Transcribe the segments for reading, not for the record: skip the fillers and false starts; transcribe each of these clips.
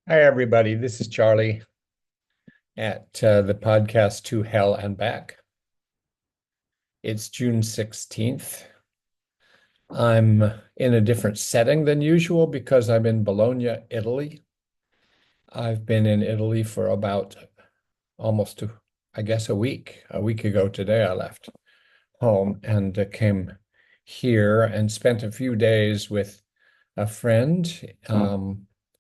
Hi, everybody. This is Charlie at the podcast To Hell and Back. It's June 16th. I'm in a different setting than usual because I'm in Bologna, Italy. I've been in Italy for about almost, I guess, a week. A week ago today, I left home and came here and spent a few days with a friend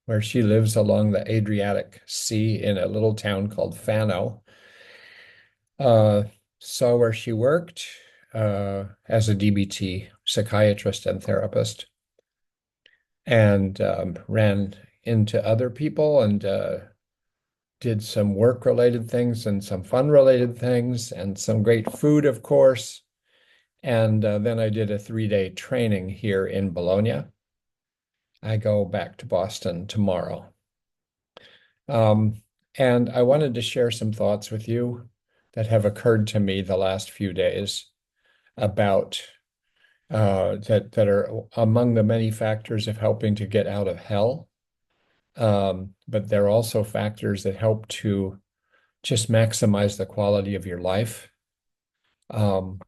where she lives along the Adriatic Sea in a little town called Fano. Uh, Saw where she worked as a DBT psychiatrist and therapist, and ran into other people and did some work-related things and some fun-related things and some great food, of course. And then I did a 3-day training here in Bologna. I go back to Boston tomorrow. Um, and I wanted to share some thoughts with you that have occurred to me the last few days about that are among the many factors of helping to get out of hell. But they're also factors that help to just maximize the quality of your life. Um,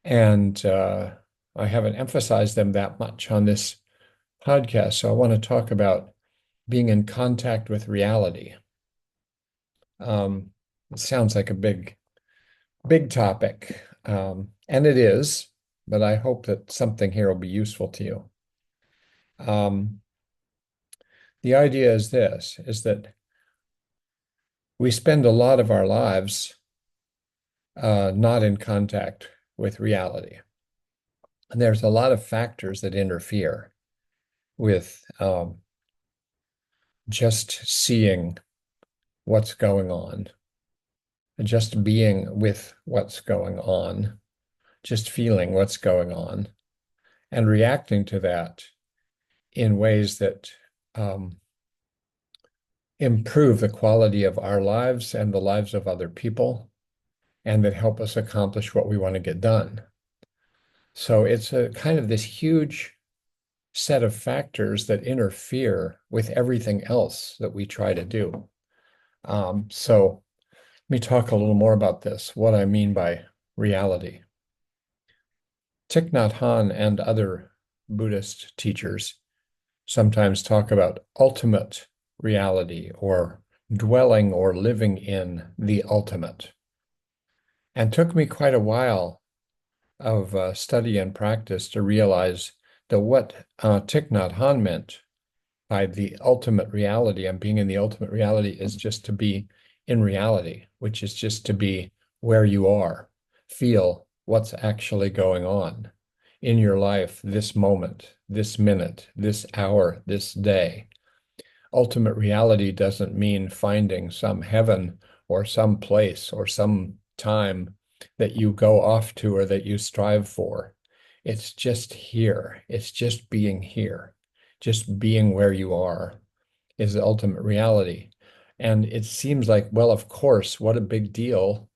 and I haven't emphasized them that much on this podcast. So I want to talk about being in contact with reality. It sounds like a big topic, and it is, but I hope that something here will be useful to you. Um, the idea is this, is that we spend a lot of our lives not in contact with reality. And there's a lot of factors that interfere with just seeing what's going on, just being with what's going on, just feeling what's going on, and reacting to that in ways that improve the quality of our lives and the lives of other people, and that help us accomplish what we want to get done. So it's a kind of this huge set of factors that interfere with everything else that we try to do. So let me talk a little more about this, what I mean by reality. Thich Nhat Hanh and other Buddhist teachers sometimes talk about ultimate reality or dwelling or living in the ultimate. And took me quite a while of study and practice to realize that what Thich Nhat Hanh meant by the ultimate reality and being in the ultimate reality is just to be in reality, which is just to be where you are, feel what's actually going on in your life, this moment, this minute, this hour, this day. Ultimate reality doesn't mean finding some heaven or some place or some time that you go off to or that you strive for. It's just here. It's just being here. Just being where you are is the ultimate reality. And it seems like, well, of course, what a big deal.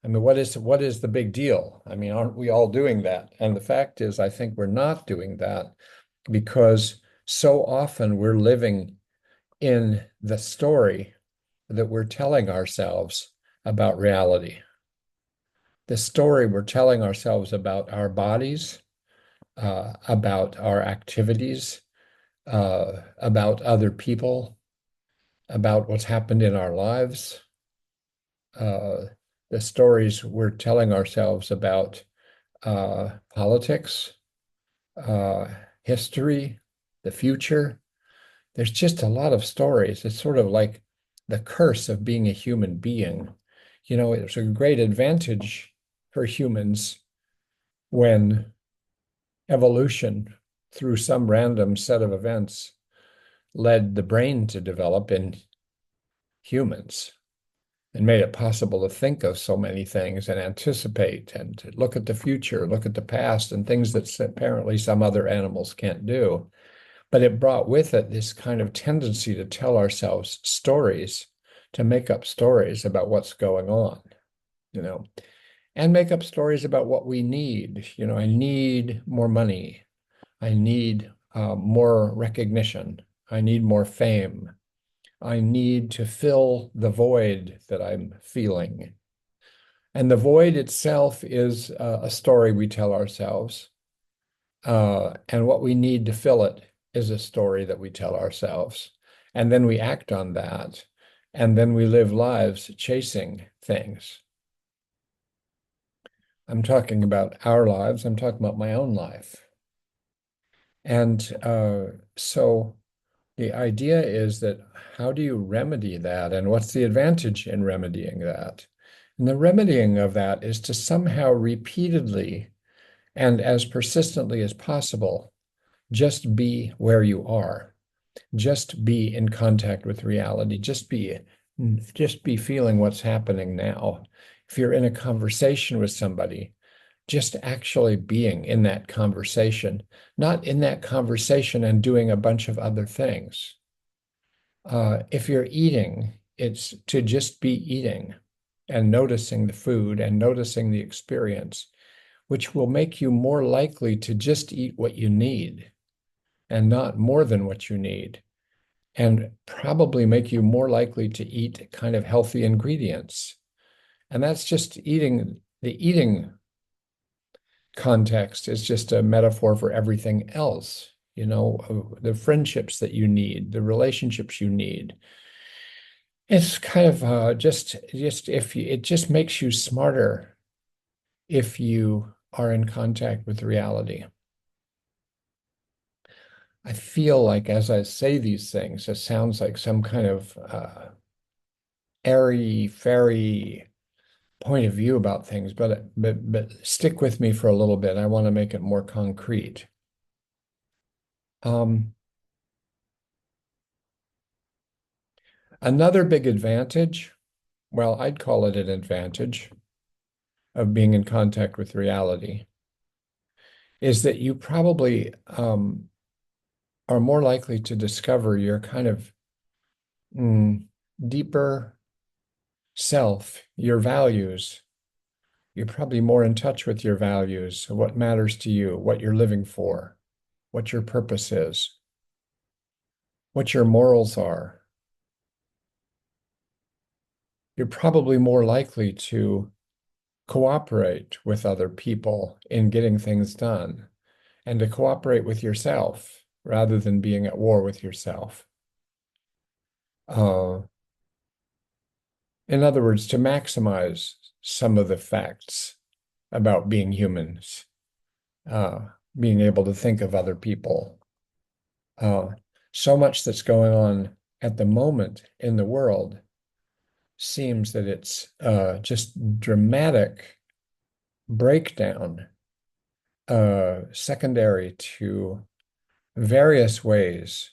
I mean, what is the big deal? I mean, aren't we all doing that? And the fact is, I think we're not doing that because so often we're living in the story that we're telling ourselves about reality. The story we're telling ourselves about our bodies, about our activities, about other people, about what's happened in our lives, uh, the stories we're telling ourselves about politics, uh, history, the future. There's just a lot of stories. It's sort of like the curse of being a human being. You know, it's a great advantage for humans when evolution, through some random set of events, led the brain to develop in humans and made it possible to think of so many things and anticipate and to look at the future, look at the past, and things that apparently some other animals can't do. But it brought with it this kind of tendency to tell ourselves stories, to make up stories about what's going on, you know, and make up stories about what we need. You know, I need more money. I need more recognition. I need more fame. I need to fill the void that I'm feeling. And the void itself is a story we tell ourselves. And what we need to fill it is a story that we tell ourselves. And then we act on that. And then we live lives chasing things. I'm talking about our lives. I'm talking about my own life. And so the idea is that how do you remedy that? And what's the advantage in remedying that? And the remedying of that is to somehow repeatedly and as persistently as possible, just be where you are. Just be in contact with reality. Just be feeling what's happening now. If you're in a conversation with somebody, just actually being in that conversation, not in that conversation and doing a bunch of other things. If you're eating, it's to just be eating and noticing the food and noticing the experience, which will make you more likely to just eat what you need and not more than what you need, and probably make you more likely to eat kind of healthy ingredients. And that's just eating. The eating context is just a metaphor for everything else, the friendships that you need, the relationships you need. It's kind of just if you, it just makes you smarter if you are in contact with reality. I feel like as I say these things, it sounds like some kind of airy fairy point of view about things, but stick with me for a little bit. I want to make it more concrete. Um, Another big advantage, well, I'd call it an advantage of being in contact with reality, is that you probably are more likely to discover your kind of deeper self, your values. You're probably more in touch with your values, what matters to you, what you're living for, what your purpose is, what your morals are. You're probably more likely to cooperate with other people in getting things done and to cooperate with yourself rather than being at war with yourself. Uh, in other words, to maximize some of the facts about being humans, being able to think of other people. So much that's going on at the moment in the world seems that it's just dramatic breakdown, secondary to various ways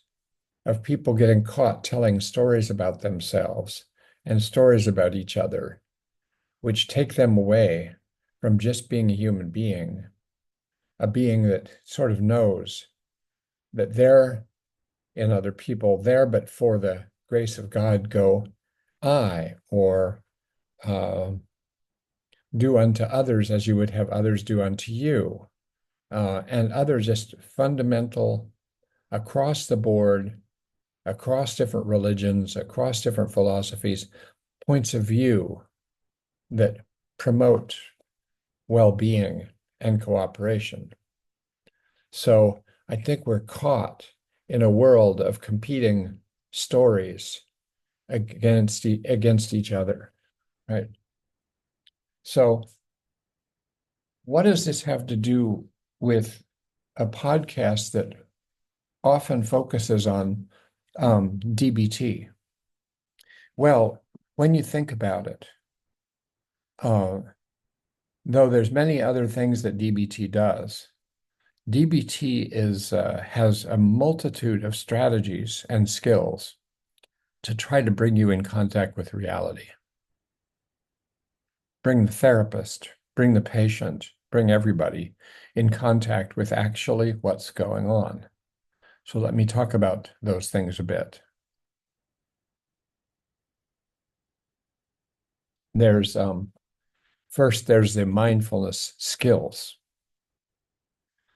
of people getting caught telling stories about themselves and stories about each other, which take them away from just being a human being, a being that sort of knows that they're in other people, there but for the grace of God go I, or uh, do unto others as you would have others do unto you, and other just fundamental across the board, across different religions, across different philosophies, points of view that promote well-being and cooperation. So I think we're caught in a world of competing stories against each other, right? So what does this have to do with a podcast that often focuses on DBT? Well, when you think about it, uh, though there's many other things that DBT does, DBT has a multitude of strategies and skills to try to bring you in contact with reality. Bring the therapist, bring the patient, bring everybody in contact with actually what's going on. So let me talk about those things a bit. There's first there's the mindfulness skills.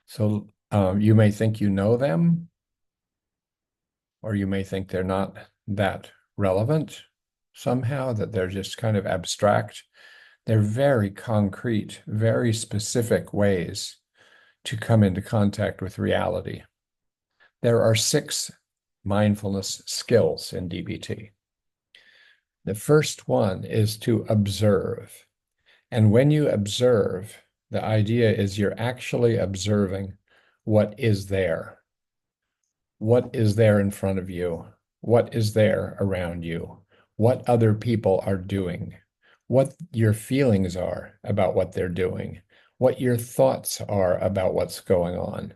So you may think you know them, or you may think they're not that relevant somehow, that they're just kind of abstract. They're very concrete, very specific ways to come into contact with reality. There are 6 mindfulness skills in DBT. The first one is to observe. And when you observe, the idea is you're actually observing what is there. What is there in front of you? What is there around you? What other people are doing? What your feelings are about what they're doing? What your thoughts are about what's going on?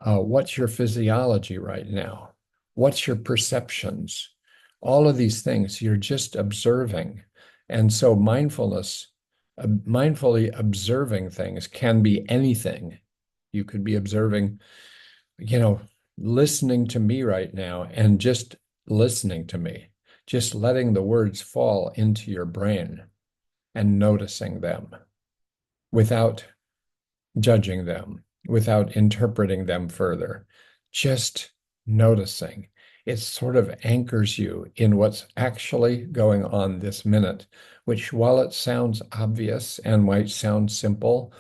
What's your physiology right now? What's your perceptions? All of these things you're just observing. And so mindfulness, mindfully observing things can be anything. You could be observing, you know, listening to me right now and just listening to me, just letting the words fall into your brain and noticing them without judging them, without interpreting them further, just noticing. It sort of anchors you in what's actually going on this minute, which, while it sounds obvious and might sound simple,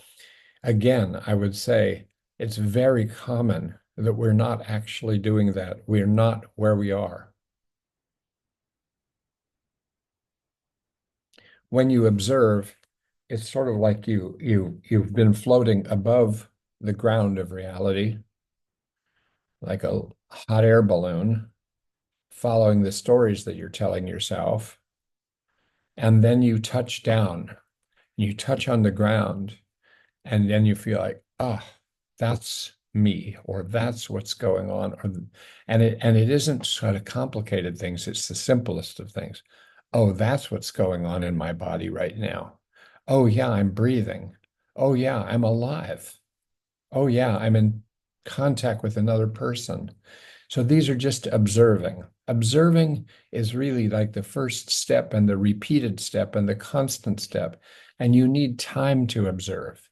again, I would say it's very common that we're not actually doing that. We're not where we are. When you observe, it's sort of like you've been floating above the ground of reality, like a hot air balloon, following the stories that you're telling yourself. And then you touch down, you touch on the ground, and then you feel like, ah, that's me, or that's what's going on. And it isn't sort of complicated things, it's the simplest of things. Oh, that's what's going on in my body right now. Oh yeah, I'm breathing. Oh yeah, I'm alive. Oh yeah, I'm in contact with another person. So these are just observing. Observing is really like the first step and the repeated step and the constant step. And you need time to observe.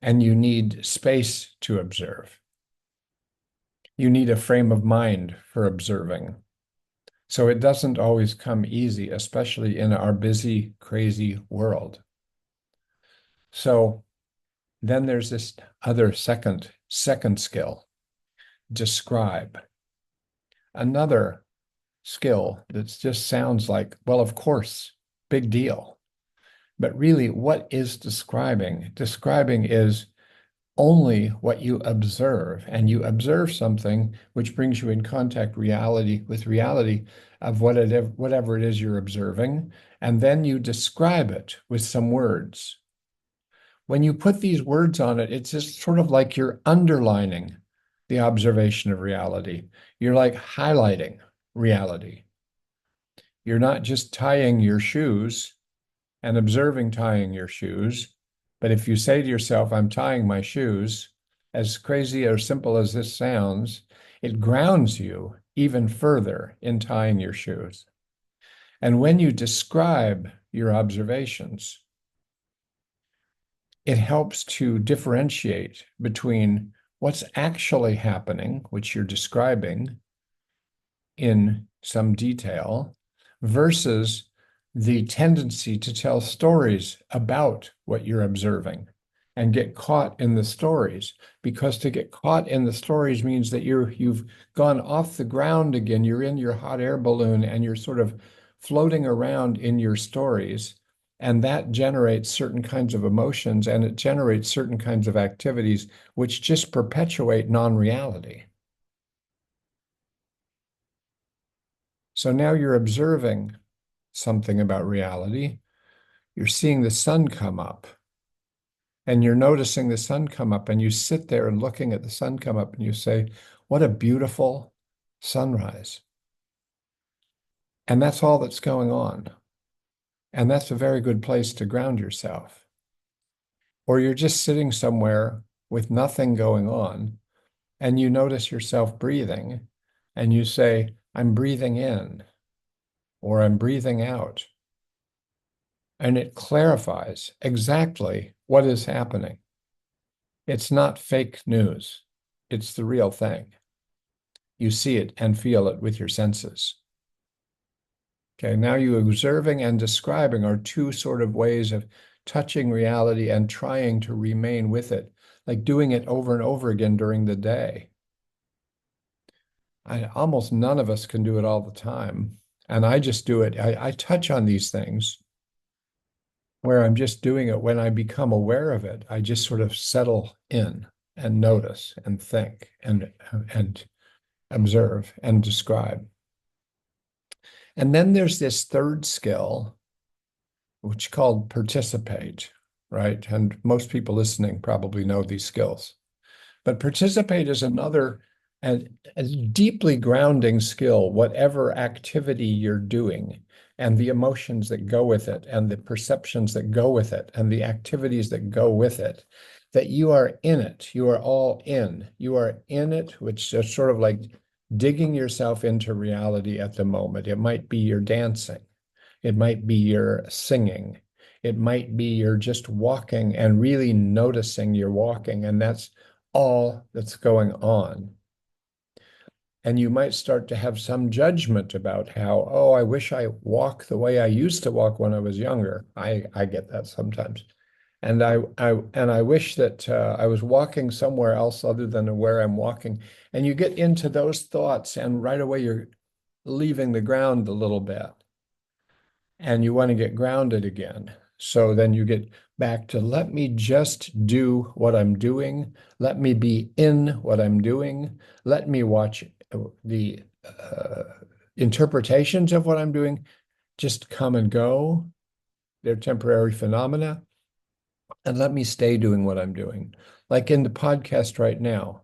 And you need space to observe. You need a frame of mind for observing. So it doesn't always come easy, especially in our busy, crazy world. So then there's this other second skill, describe. Another skill that just sounds like, well, of course, big deal. But really, what is describing? Describing is only what you observe, and you observe something which brings you in contact with reality of whatever it is you're observing, and then you describe it with some words. When you put these words on it, it's just sort of like you're underlining the observation of reality. You're like highlighting reality. You're not just tying your shoes and observing tying your shoes, but if you say to yourself, I'm tying my shoes, as crazy or simple as this sounds, it grounds you even further in tying your shoes. And when you describe your observations, it helps to differentiate between what's actually happening, which you're describing in some detail, versus the tendency to tell stories about what you're observing and get caught in the stories. Because to get caught in the stories means that you've gone off the ground again. You're in your hot air balloon and you're sort of floating around in your stories. And that generates certain kinds of emotions and it generates certain kinds of activities which just perpetuate non-reality. So now you're observing something about reality. You're seeing the sun come up and you're noticing the sun come up and you sit there and looking at the sun come up and you say, what a beautiful sunrise. And that's all that's going on. And that's a very good place to ground yourself. Or you're just sitting somewhere with nothing going on and you notice yourself breathing and you say, I'm breathing in or I'm breathing out. And it clarifies exactly what is happening. It's not fake news. It's the real thing. You see it and feel it with your senses. Okay, now you observing and describing are two sort of ways of touching reality and trying to remain with it, like doing it over and over again during the day. Almost none of us can do it all the time. And I just do it. I touch on these things where I'm just doing it when I become aware of it. I just sort of settle in and notice and think and observe and describe. And then there's this third skill, which is called participate, right? And most people listening probably know these skills. But participate is another a deeply grounding skill, whatever activity you're doing, and the emotions that go with it, and the perceptions that go with it, and the activities that go with it, that you are in it. You are all in. You are in it, which is sort of like digging yourself into reality at the moment. It might be your dancing. It might be your singing. It might be you're just walking and really noticing you're walking, and that's all that's going on. And you might start to have some judgment about how, oh, I wish I walked the way I used to walk when I was younger. I get that sometimes. And I wish that I was walking somewhere else other than where I'm walking. And you get into those thoughts, and right away you're leaving the ground a little bit and you want to get grounded again. So then you get back to let me just do what I'm doing. Let me be in what I'm doing. Let me watch the interpretations of what I'm doing just come and go. They're temporary phenomena. And let me stay doing what I'm doing. Like in the podcast right now,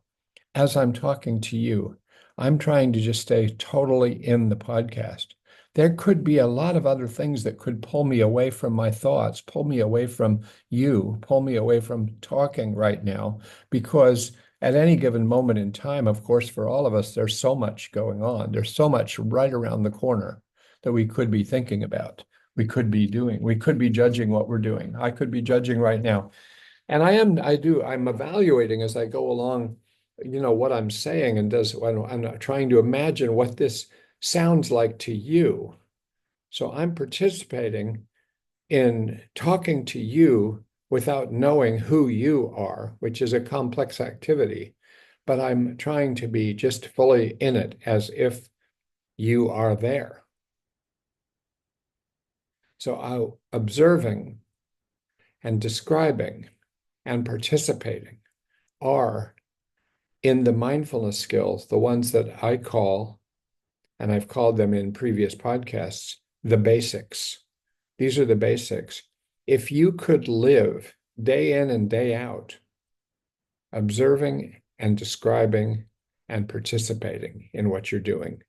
as I'm talking to you, I'm trying to just stay totally in the podcast. There could be a lot of other things that could pull me away from my thoughts, pull me away from you, pull me away from talking right now, because at any given moment in time, of course, for all of us, there's so much going on. There's so much right around the corner that we could be thinking about, we could be doing, we could be judging what we're doing. I could be judging right now. And I'm evaluating as I go along, what I'm saying and I'm trying to imagine what this sounds like to you. So I'm participating in talking to you without knowing who you are, which is a complex activity, but I'm trying to be just fully in it as if you are there. So I'm observing and describing and participating are in the mindfulness skills, the ones that I call, and I've called them in previous podcasts, the basics. These are the basics. If you could live day in and day out, observing and describing and participating in what you're doing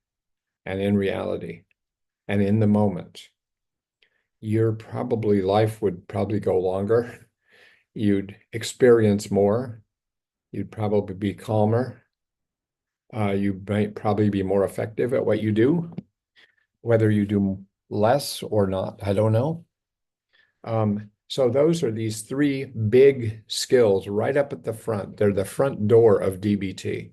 and in reality and in the moment, your life would probably go longer. You'd experience more. You'd probably be calmer. You might probably be more effective at what you do, whether you do less or not, I don't know. So those are these three big skills right up at the front. They're the front door of DBT.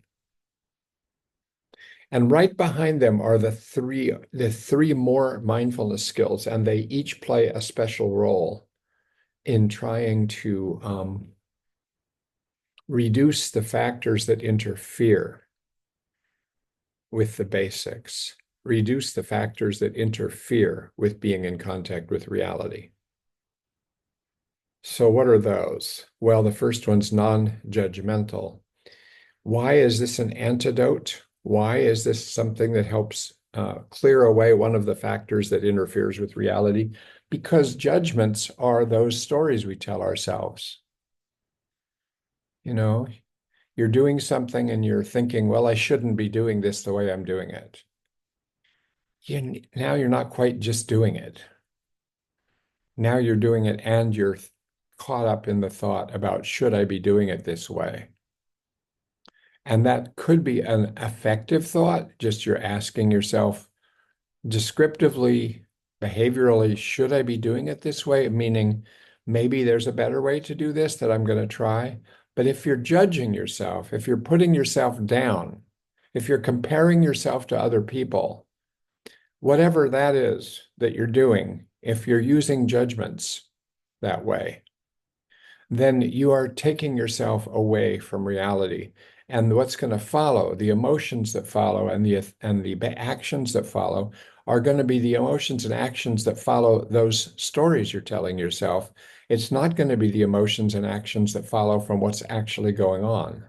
And right behind them are the three more mindfulness skills, and they each play a special role in trying to reduce the factors that interfere with the basics, reduce the factors that interfere with being in contact with reality. So what are those? Well, the first one's non-judgmental. Why is this an antidote? Why is this something that helps clear away one of the factors that interferes with reality? Because judgments are those stories we tell ourselves. You're doing something and you're thinking, well, I shouldn't be doing this the way I'm doing it. Now you're not quite just doing it. Now you're doing it and you're caught up in the thought about, should I be doing it this way? And that could be an effective thought, just you're asking yourself descriptively, behaviorally, should I be doing it this way? Meaning, maybe there's a better way to do this that I'm going to try. But if you're judging yourself, if you're putting yourself down, if you're comparing yourself to other people, whatever that is that you're doing, if you're using judgments that way, then you are taking yourself away from reality. And what's going to follow, the emotions that follow and the actions that follow are going to be the emotions and actions that follow those stories you're telling yourself. It's not going to be the emotions and actions that follow from what's actually going on.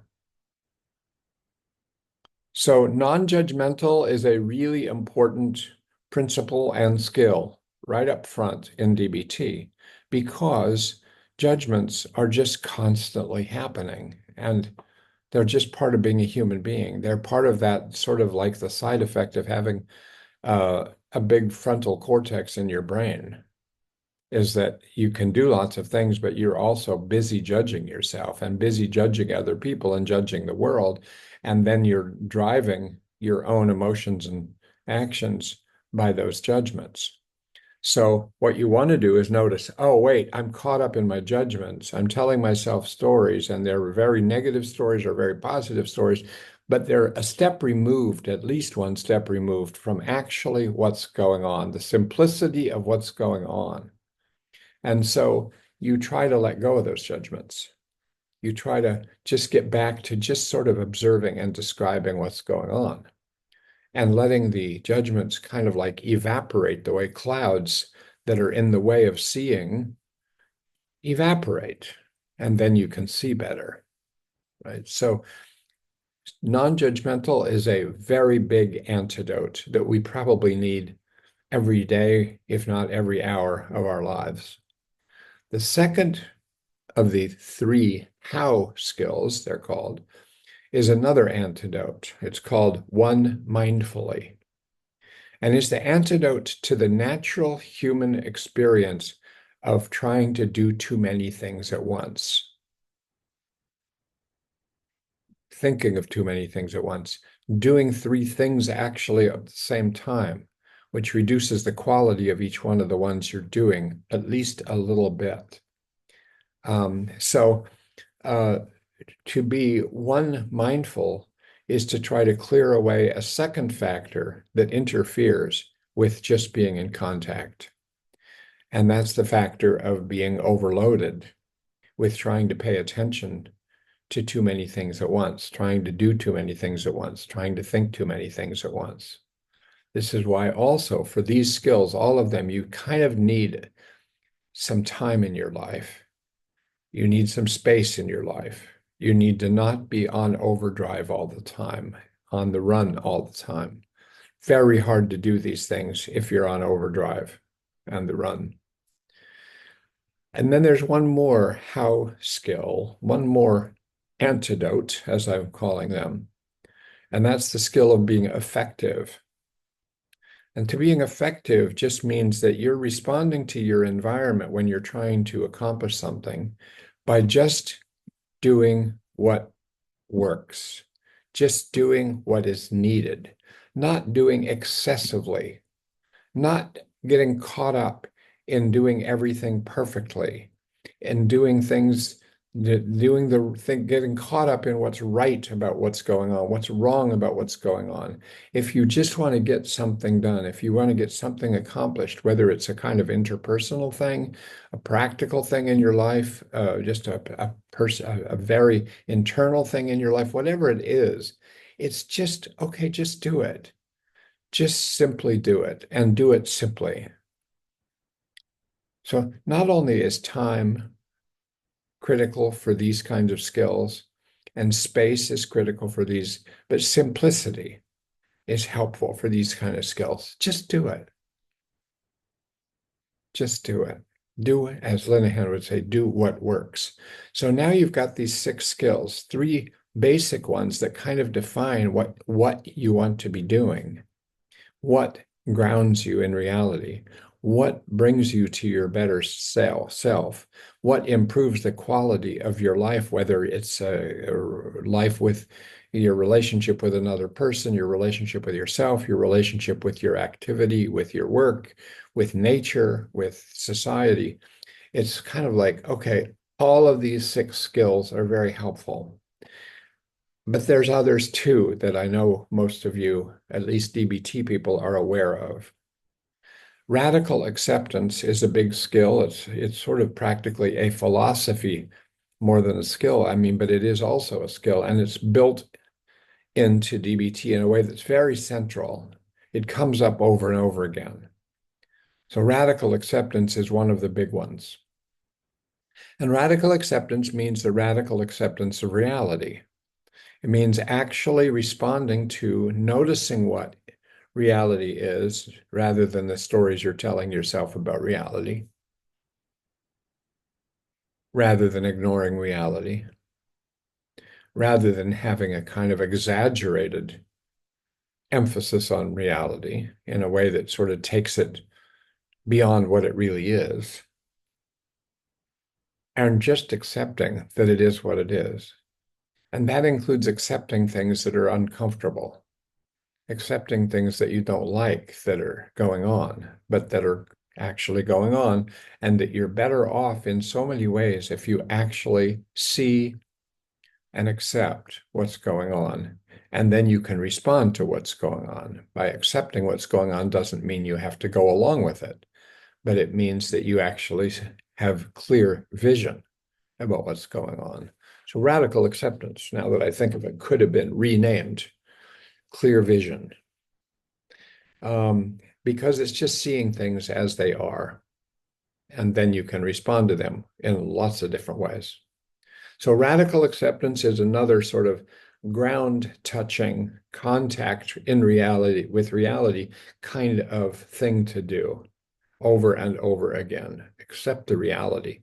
So non-judgmental is a really important principle and skill right up front in DBT because judgments are just constantly happening and they're just part of being a human being. They're part of that sort of like the side effect of having a big frontal cortex in your brain is that you can do lots of things, but you're also busy judging yourself and busy judging other people and judging the world. And then you're driving your own emotions and actions by those judgments. So what you want to do is notice, oh, wait, I'm caught up in my judgments. I'm telling myself stories, and they're very negative stories or very positive stories, but they're a step removed, at least one step removed from actually what's going on, the simplicity of what's going on. And so you try to let go of those judgments. You try to just get back to just sort of observing and describing what's going on and letting the judgments kind of like evaporate the way clouds that are in the way of seeing evaporate. And then you can see better, right? So non-judgmental is a very big antidote that we probably need every day, if not every hour of our lives. The second of the three how skills, they're called, is another antidote. It's called one mindfully, and is the antidote to the natural human experience of trying to do too many things at once, thinking of too many things at once, doing three things actually at the same time, which reduces the quality of each one of the ones you're doing at least a little bit. So to be one mindful is to try to clear away a second factor that interferes with just being in contact. And that's the factor of being overloaded with trying to pay attention to too many things at once, trying to do too many things at once, trying to think too many things at once. This is why also for these skills, all of them, you kind of need some time in your life. You need some space in your life. You need to not be on overdrive all the time, on the run all the time. Very hard to do these things if you're on overdrive and the run. And then there's one more how skill, one more antidote, as I'm calling them, and that's the skill of being effective. And to being effective just means that you're responding to your environment when you're trying to accomplish something by just doing what works, just doing what is needed, not doing excessively, not getting caught up in doing everything perfectly and doing things, doing the thing, getting caught up in what's right about what's going on, what's wrong about what's going on. If you just want to get something done, if you want to get something accomplished, whether it's a kind of interpersonal thing, a practical thing in your life, just a very internal thing in your life, whatever it is, it's just, okay, just do it. Just simply do it and do it simply. So not only is time critical for these kinds of skills and space is critical for these, but simplicity is helpful for these kind of skills. Just do it. Just do it. Do it, as Linehan would say, do what works. So now you've got these six skills, three basic ones that kind of define what you want to be doing. What grounds you in reality? What brings you to your better self? What improves the quality of your life, whether it's a life with your relationship with another person, your relationship with yourself, your relationship with your activity, with your work, with nature, with society. It's kind of like, okay, all of these six skills are very helpful. But there's others too that I know most of you, at least DBT people, are aware of. Radical acceptance is a big skill. It's sort of practically a philosophy more than a skill. I mean, but it is also a skill, and it's built into DBT in a way that's very central. It comes up over and over again. So radical acceptance is one of the big ones. And radical acceptance means the radical acceptance of reality. It means actually responding to noticing what reality is rather than the stories you're telling yourself about reality, rather than ignoring reality, rather than having a kind of exaggerated emphasis on reality in a way that sort of takes it beyond what it really is, and just accepting that it is what it is. And that includes accepting things that are uncomfortable, accepting things that you don't like that are going on, but that are actually going on, and that you're better off in so many ways if you actually see and accept what's going on. And then you can respond to what's going on. By accepting what's going on doesn't mean you have to go along with it, but it means that you actually have clear vision about what's going on. So radical acceptance, now that I think of it, could have been renamed clear vision, because it's just seeing things as they are, and then you can respond to them in lots of different ways. So radical acceptance is another sort of ground touching contact in reality with reality kind of thing to do over and over again. Accept the reality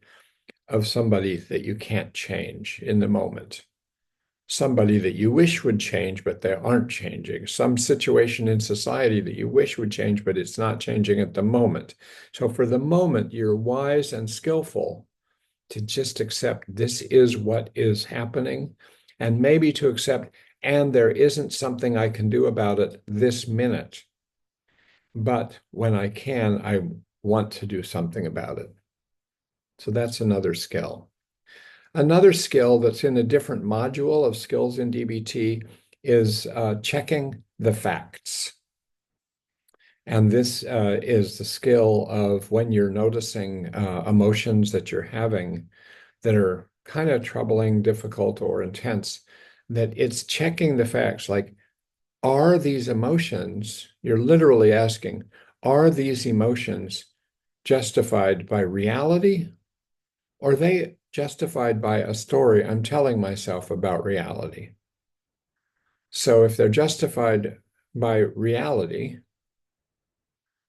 of somebody that you can't change in the moment, somebody that you wish would change, but they aren't changing, some situation in society that you wish would change, but it's not changing at the moment. So for the moment, you're wise and skillful to just accept this is what is happening, and maybe to accept, and there isn't something I can do about it this minute, but when I can, I want to do something about it. So that's another skill. Another skill that's in a different module of skills in DBT is checking the facts. And this is the skill of when you're noticing emotions that you're having that are kind of troubling, difficult, or intense, that it's checking the facts. Like, are these emotions, you're literally asking, are these emotions justified by reality, or are they justified by a story I'm telling myself about reality? So if they're justified by reality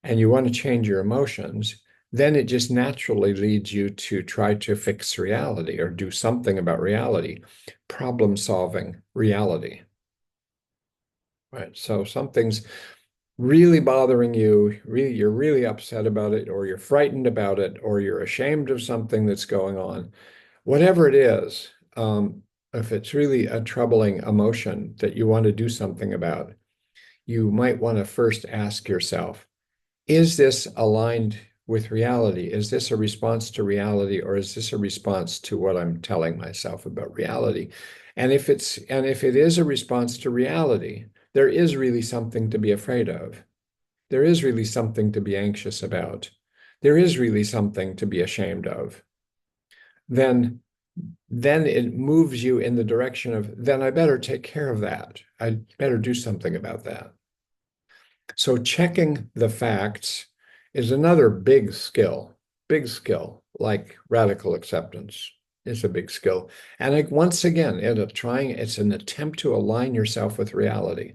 and you want to change your emotions, then it just naturally leads you to try to fix reality or do something about reality, problem solving reality. Right. So something's really bothering you, really, you're really upset about it, or you're frightened about it, or you're ashamed of something that's going on. Whatever it is, if it's really a troubling emotion that you want to do something about, you might want to first ask yourself, is this aligned with reality? Is this a response to reality, or is this a response to what I'm telling myself about reality? And if it is a response to reality, there is really something to be afraid of. There is really something to be anxious about. There is really something to be ashamed of. Then it moves you in the direction of, then I better take care of that. I better do something about that. So checking the facts is another big skill, like radical acceptance is a big skill. And like, once again, it's an attempt to align yourself with reality.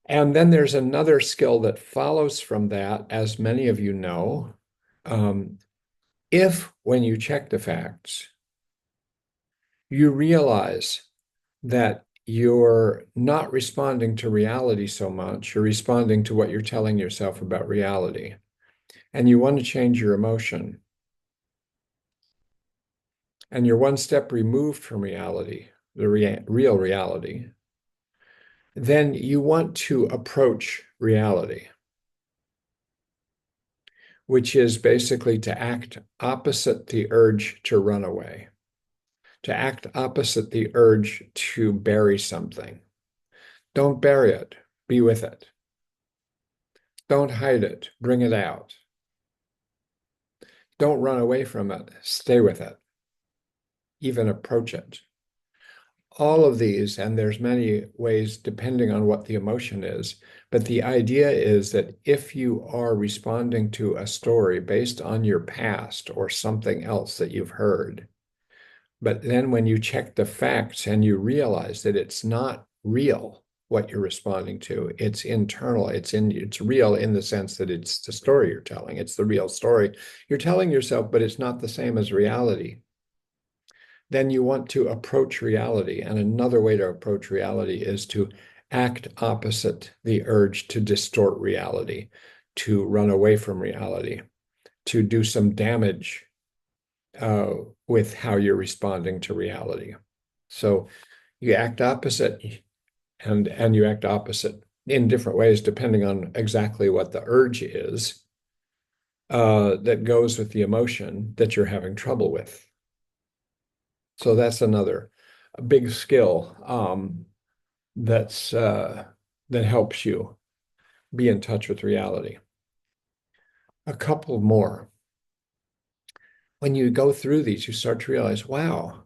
And then there's another skill that follows from that, as many of you know. Um, if when you check the facts, you realize that you're not responding to reality so much, you're responding to what you're telling yourself about reality, and you want to change your emotion, and you're one step removed from reality, the real reality, then you want to approach reality, which is basically to act opposite the urge to run away, to act opposite the urge to bury something. Don't bury it, be with it. Don't hide it. Bring it out. Don't run away from it. Stay with it. Even approach it. All of these, and there's many ways depending on what the emotion is, but the idea is that if you are responding to a story based on your past or something else that you've heard, but then when you check the facts and you realize that it's not real what you're responding to, it's internal, it's real in the sense that it's the story you're telling, it's the real story you're telling yourself, but it's not the same as reality. Then you want to approach reality. And another way to approach reality is to act opposite the urge to distort reality, to run away from reality, to do some damage with how you're responding to reality. So you act opposite, and you act opposite in different ways depending on exactly what the urge is that goes with the emotion that you're having trouble with. So that's another big skill that helps you be in touch with reality. A couple more. When you go through these, you start to realize, wow,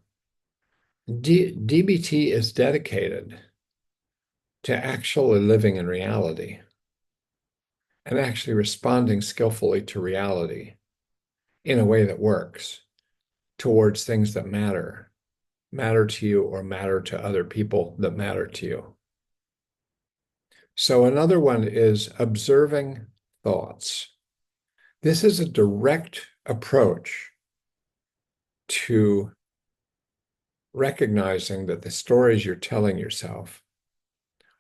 DBT is dedicated to actually living in reality and actually responding skillfully to reality in a way that works towards things that matter to you or matter to other people that matter to you. So another one is observing thoughts. This is a direct approach to recognizing that the stories you're telling yourself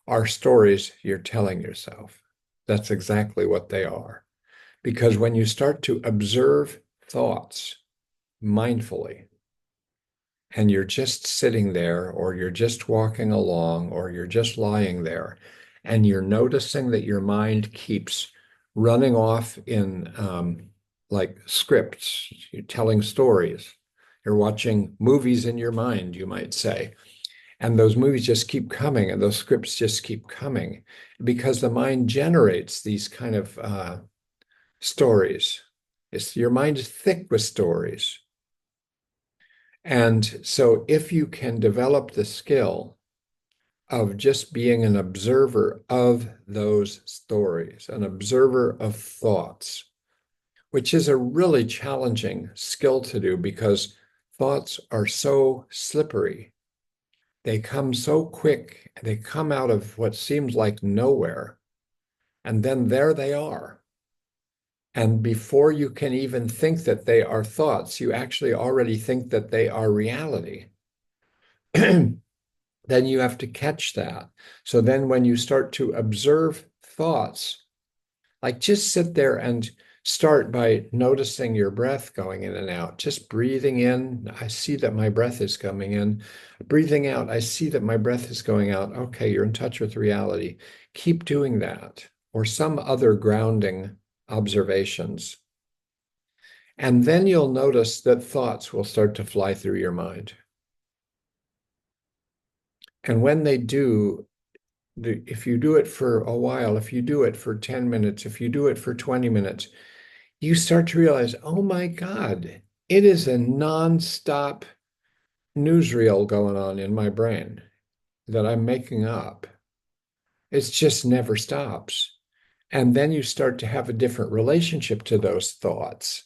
are stories you're telling yourself. That's exactly what they are. Because when you start to observe thoughts mindfully, and you're just sitting there, or you're just walking along, or you're just lying there, and you're noticing that your mind keeps running off in like scripts, you're telling stories, you're watching movies in your mind, you might say. And those movies just keep coming, and those scripts just keep coming because the mind generates these kind of stories. Your mind is thick with stories. And so if you can develop the skill of just being an observer of those stories, an observer of thoughts, which is a really challenging skill to do because thoughts are so slippery. They come so quick, they come out of what seems like nowhere, and then there they are. And before you can even think that they are thoughts, you actually already think that they are reality. Then you have to catch that. So then when you start to observe thoughts, like just sit there and start by noticing your breath going in and out. Just breathing in, I see that my breath is coming in. Breathing out, I see that my breath is going out. Okay, you're in touch with reality. Keep doing that, or some other grounding observations. And then you'll notice that thoughts will start to fly through your mind. And when they do, if you do it for a while, if you do it for 10 minutes, if you do it for 20 minutes, you start to realize, oh my God, it is a nonstop newsreel going on in my brain that I'm making up. It just never stops. And then you start to have a different relationship to those thoughts.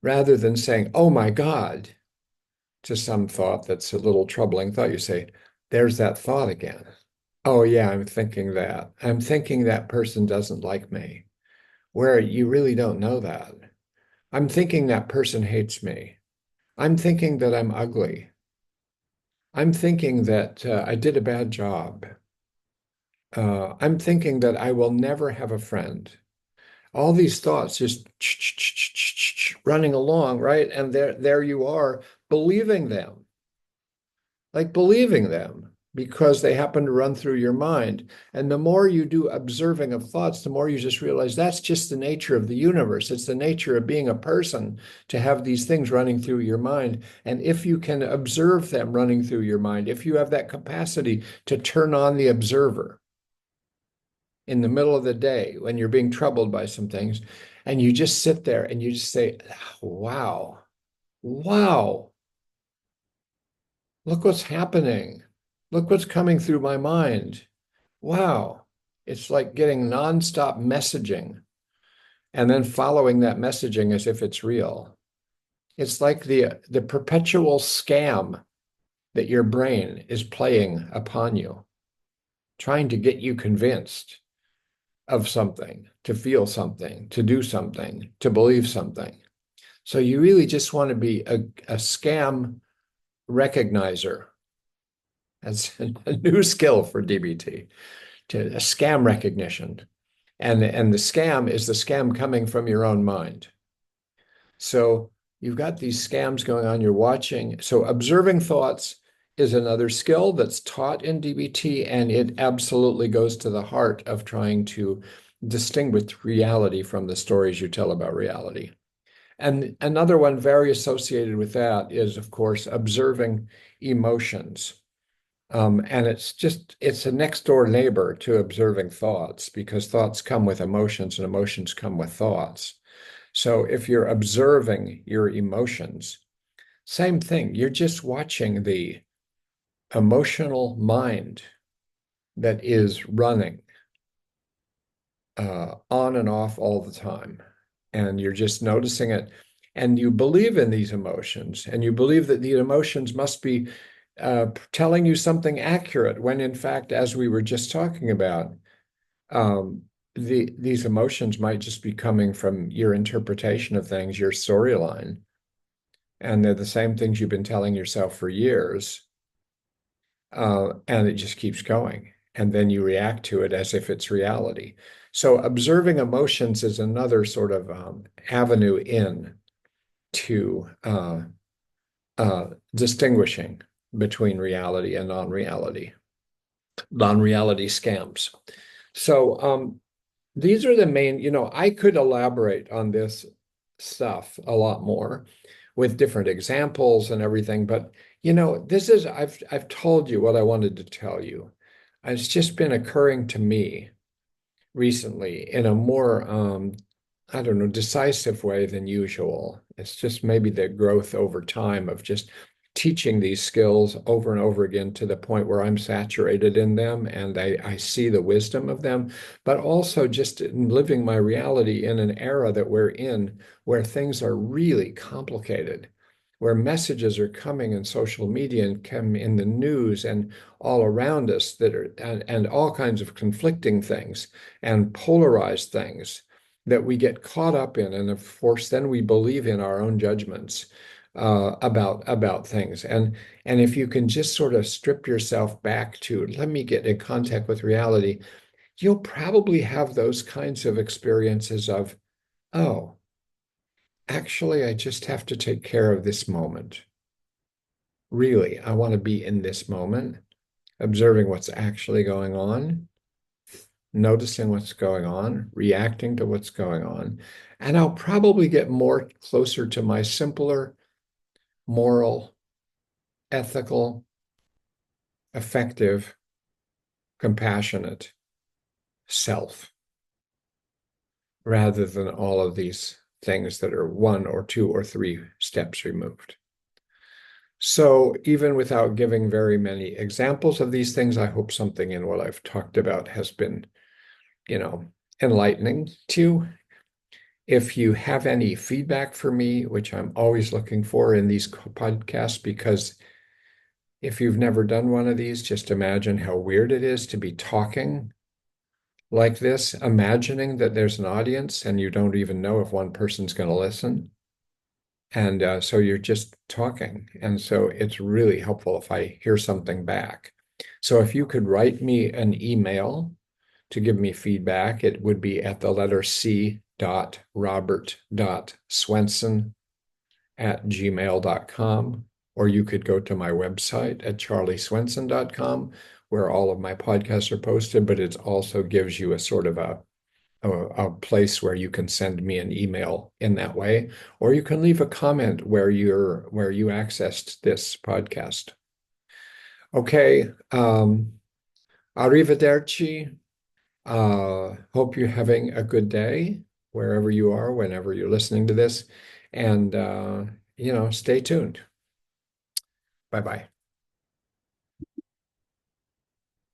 Rather than saying, oh my God, to some thought that's a little troubling thought, you say, there's that thought again. Oh, yeah, I'm thinking that. I'm thinking that person doesn't like me, where you really don't know that. I'm thinking that person hates me. I'm thinking that I'm ugly. I'm thinking that I did a bad job. I'm thinking that I will never have a friend. All these thoughts just running along, right? And there you are, believing them, like believing them because they happen to run through your mind. And the more you do observing of thoughts, the more you just realize that's just the nature of the universe. It's the nature of being a person to have these things running through your mind. And if you can observe them running through your mind, if you have that capacity to turn on the observer, in the middle of the day when you're being troubled by some things, and you just sit there and you just say, wow, wow, look what's happening. Look what's coming through my mind. Wow. It's like getting nonstop messaging and then following that messaging as if it's real. It's like the perpetual scam that your brain is playing upon you, trying to get you convinced of something, to feel something, to do something, to believe something. So you really just want to be a scam recognizer. That's a new skill for DBT, to a scam recognition. And the scam is the scam coming from your own mind. So you've got these scams going on, you're watching. So observing thoughts is another skill that's taught in DBT, and it absolutely goes to the heart of trying to distinguish reality from the stories you tell about reality. And another one very associated with that is, of course, observing emotions. And it's a next door neighbor to observing thoughts, because thoughts come with emotions and emotions come with thoughts. So if you're observing your emotions, same thing, you're just watching the emotional mind that is running on and off all the time. And you're just noticing it. And you believe in these emotions, and you believe that the emotions must be telling you something accurate, when in fact, as we were just talking about, um, these emotions might just be coming from your interpretation of things, your storyline, and they're the same things you've been telling yourself for years, and it just keeps going. And then you react to it as if it's reality. So observing emotions is another sort of avenue in to distinguishing between reality and non-reality scams. So these are the main, I could elaborate on this stuff a lot more with different examples and everything, but this is, I've told you what I wanted to tell you. It's just been occurring to me recently in a more I don't know, decisive way than usual. It's just maybe the growth over time of just teaching these skills over and over again to the point where I'm saturated in them and I see the wisdom of them, but also just in living my reality in an era that we're in where things are really complicated, where messages are coming in social media and come in the news and all around us that are, and all kinds of conflicting things and polarized things that we get caught up in, and of course, then we believe in our own judgments about things. And if you can just sort of strip yourself back to, let me get in contact with reality, you'll probably have those kinds of experiences of, oh, actually, I just have to take care of this moment. Really, I want to be in this moment, observing what's actually going on, noticing what's going on, reacting to what's going on. And I'll probably get more closer to my simpler, moral, ethical, effective, compassionate self, rather than all of these things that are one or two or three steps removed. So even without giving very many examples of these things, I hope something in what I've talked about has been, enlightening to you. If you have any feedback for me, which I'm always looking for in these podcasts, because if you've never done one of these, just imagine how weird it is to be talking like this, imagining that there's an audience and you don't even know if one person's going to listen. And so you're just talking. And so it's really helpful if I hear something back. So if you could write me an email to give me feedback, it would be at the letter C robert.swenson@gmail.com, or you could go to my website at charlieswenson.com, where all of my podcasts are posted, but it also gives you a sort of a place where you can send me an email in that way, or you can leave a comment where you accessed this podcast. Okay, arrivederci. Hope you're having a good day wherever you are, whenever you're listening to this, and stay tuned. Bye bye.